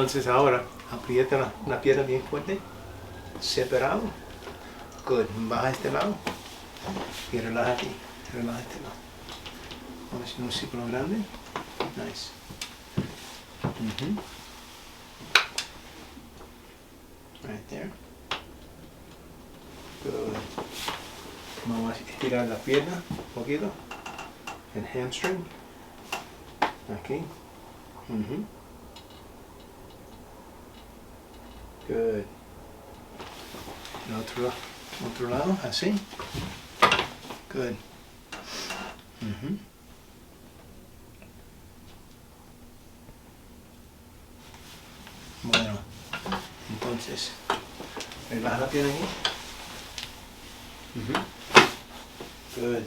Entonces ahora aprieta la pierna bien fuerte, separado. Good. Baja este lado y relaja aquí. Relaja este lado. Vamos a hacer un círculo grande. Nice. Right there. Good. Vamos a estirar la pierna un poquito. El hamstring. Aquí. Good. El otro lado, así. Good. Bueno, entonces, relaja la pierna aquí. Good.